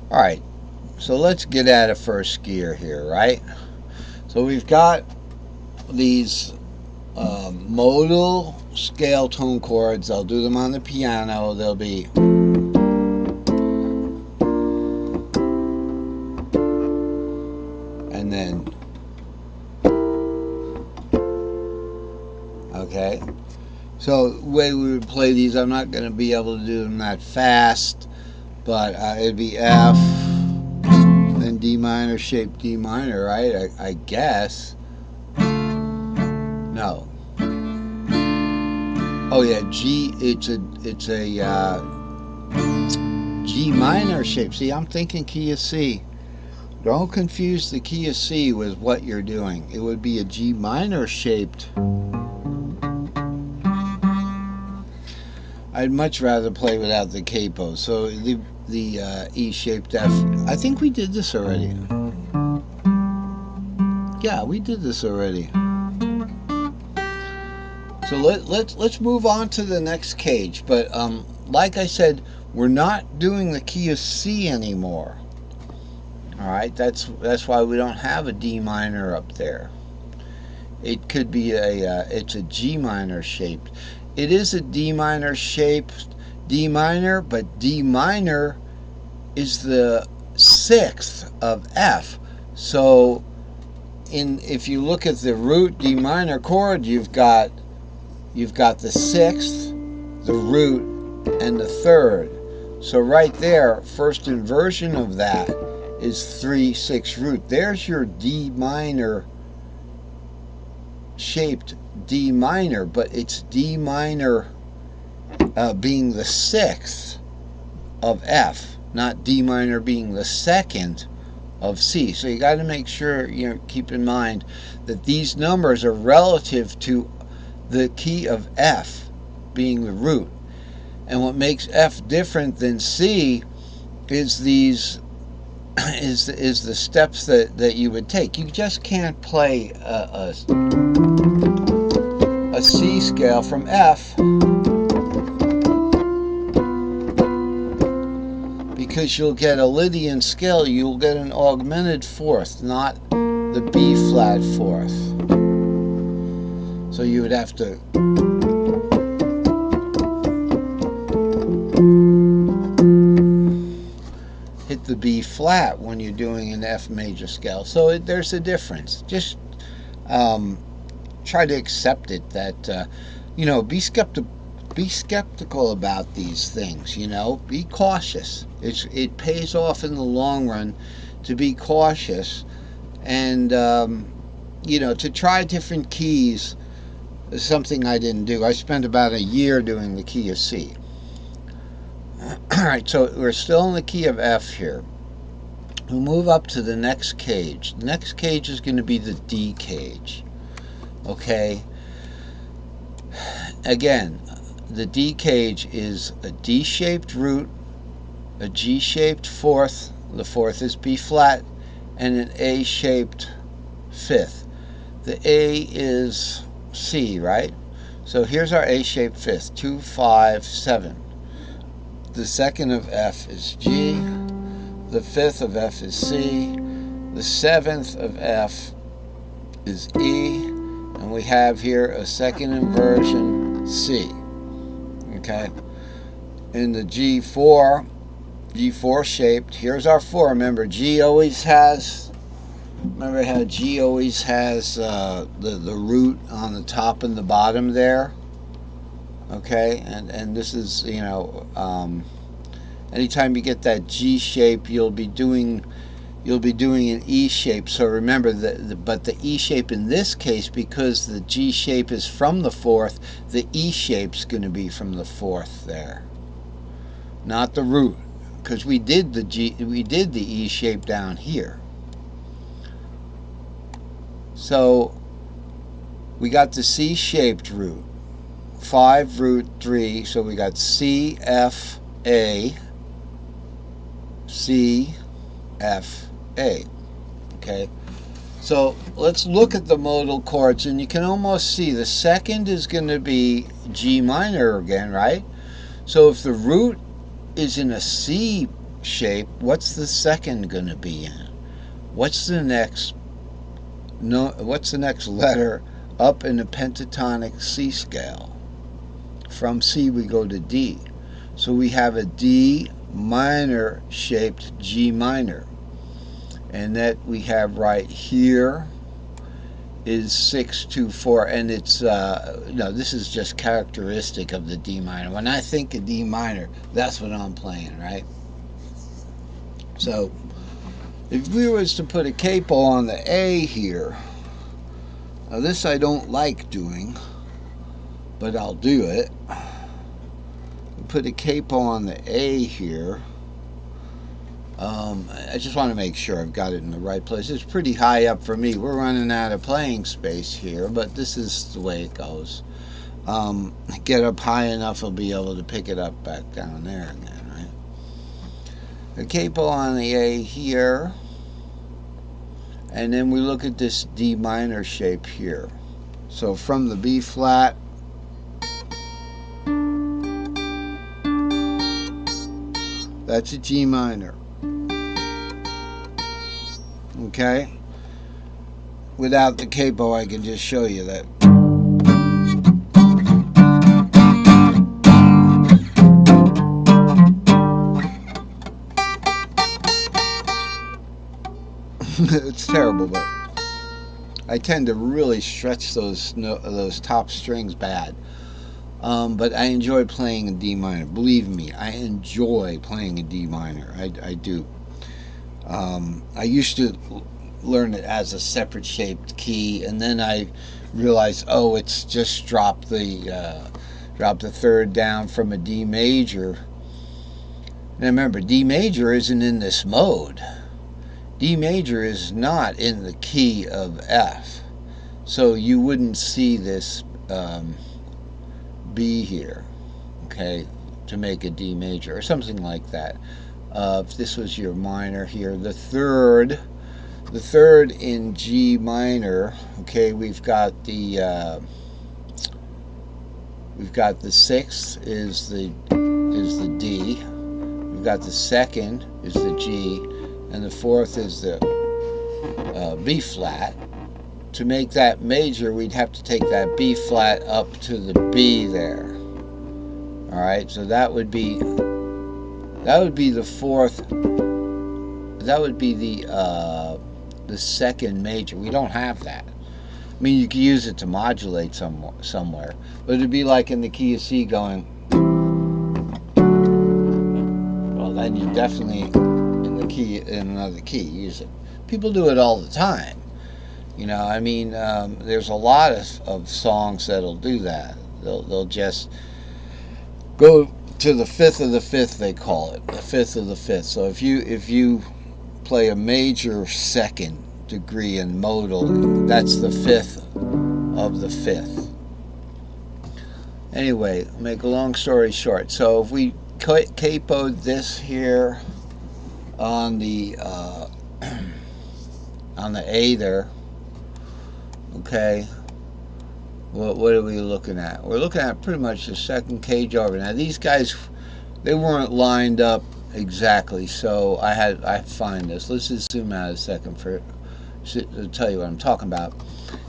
All right, so let's get at a first gear here, right? So we've got these modal scale tone chords. I'll do them on the piano. They'll be and then okay. So the way we would play these, I'm not going to be able to do them that fast, but it'd be F, then D minor, shape D minor, right? I guess. No. Oh yeah, G. It's a G minor shape. See, I'm thinking key of C. Don't confuse the key of C with what you're doing. It would be a G minor shaped. I'd much rather play without the capo. So the E shaped F. I think we did this already. Yeah, we did this already. So let's move on to the next cage. But like I said, we're not doing the key of C anymore. All right, that's why we don't have a D minor up there. It could be it's a G minor shaped. It is a D minor shaped D minor, but D minor is the sixth of F. So if you look at the root D minor chord, you've got the sixth, the root, and the third. So right there, first inversion of that is 3/6 root. There's your D minor shaped D minor, but it's D minor being the sixth of F, not D minor being the second of C. So you got to make sure you keep in mind that these numbers are relative to the key of F being the root. And what makes F different than C is these is the steps that you would take. You just can't play a C scale from F because you'll get a Lydian scale. You'll get an augmented fourth, not the B flat fourth. So you would have to hit the B flat when you're doing an F major scale. So there's a difference. Just try to accept it that be skeptical about these things. Be cautious. It pays off in the long run to be cautious and to try different keys is something I didn't do. I spent about a year doing the key of C. Alright, so we're still in the key of F here. We'll move up to the next cage. The next cage is going to be the D cage. Okay? Again, the D cage is a D-shaped root, a G-shaped fourth, the fourth is B flat, and an A-shaped fifth. The A is C, right? So here's our A-shaped fifth, 2, 5, 7. The second of F is G, the fifth of F is C, the seventh of F is E, and we have here a second inversion C. Okay? In the G4 shaped, here's our 4. Remember, remember how G always has the root on the top and the bottom there? Okay, and this is anytime you get that G shape, you'll be doing an E shape. So remember but the E shape in this case, because the G shape is from the fourth, the E shape's going to be from the fourth there, not the root, because we did the E shape down here. So we got the C shaped root. 5 root 3, so we got C, F, A, C, F, A. Okay, so let's look at the modal chords, and you can almost see the second is going to be G minor again, right? So if the root is in a C shape, what's the second going to be in? What's the next letter up in the pentatonic C scale? From C we go to D. So we have a D minor shaped G minor. And that we have right here is 6-2-4, and it's no, this is just characteristic of the D minor. When I think of D minor, that's what I'm playing, right? So if we was to put a capo on the A here, now this I don't like doing, but I'll do it. Put a capo on the A here. I just want to make sure I've got it in the right place. It's pretty high up for me. We're running out of playing space here, but this is the way it goes. Get up high enough, I'll be able to pick it up back down there again, right? A capo on the A here, and then we look at this D minor shape here. So from the B flat, that's a G minor. Okay? Without the capo, I can just show you that. It's terrible, but I tend to really stretch those top strings bad. But I enjoy playing a D minor. Believe me, I enjoy playing a D minor. I do. I used to learn it as a separate shaped key, and then I realized, oh, it's just drop the third down from a D major. Now remember, D major isn't in this mode. D major is not in the key of F, so you wouldn't see this B here, okay, to make a D major or something like that. If this was your minor here, the third in G minor, okay, we've got the sixth is the D, we've got the second is the G, and the fourth is the B flat. To make that major, we'd have to take that B flat up to the B there. All right, so that would be the fourth. That would be the second major. We don't have that. I mean, you could use it to modulate somewhere, but it'd be like in the key of C going. Well, then you definitely in another key use it. People do it all the time. You know, I mean, there's a lot of songs that'll do that. They'll just go to the fifth of the fifth, they call it, the fifth of the fifth. So if you play a major second degree in modal, that's the fifth of the fifth. Anyway, make a long story short. So if we capoed this here on the A there. Okay, what are we looking at? We're looking at pretty much the second cage over. Now these guys, they weren't lined up exactly, so I find this. Let's just zoom out a second to tell you what I'm talking about.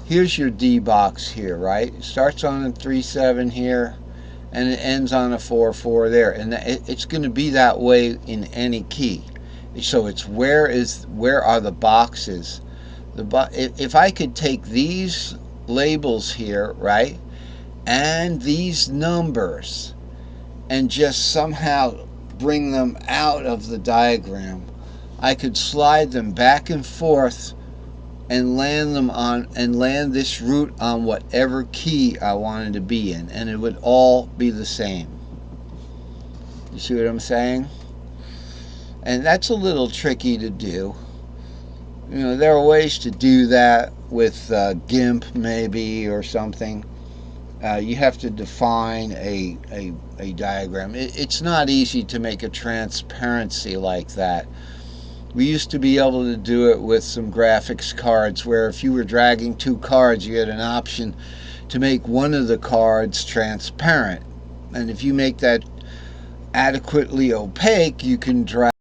Here's your D box here, right? It starts on a 3/7 here, and it ends on a 4/4 there, and it's going to be that way in any key. So it's where are the boxes? If I could take these labels here, right, and these numbers, and just somehow bring them out of the diagram, I could slide them back and forth and land this root on whatever key I wanted to be in, and it would all be the same. You see what I'm saying? And that's a little tricky to do. You know, there are ways to do that with GIMP maybe or something. You have to define a diagram. It's not easy to make a transparency like that. We used to be able to do it with some graphics cards where if you were dragging two cards, you had an option to make one of the cards transparent. And if you make that adequately opaque, you can drag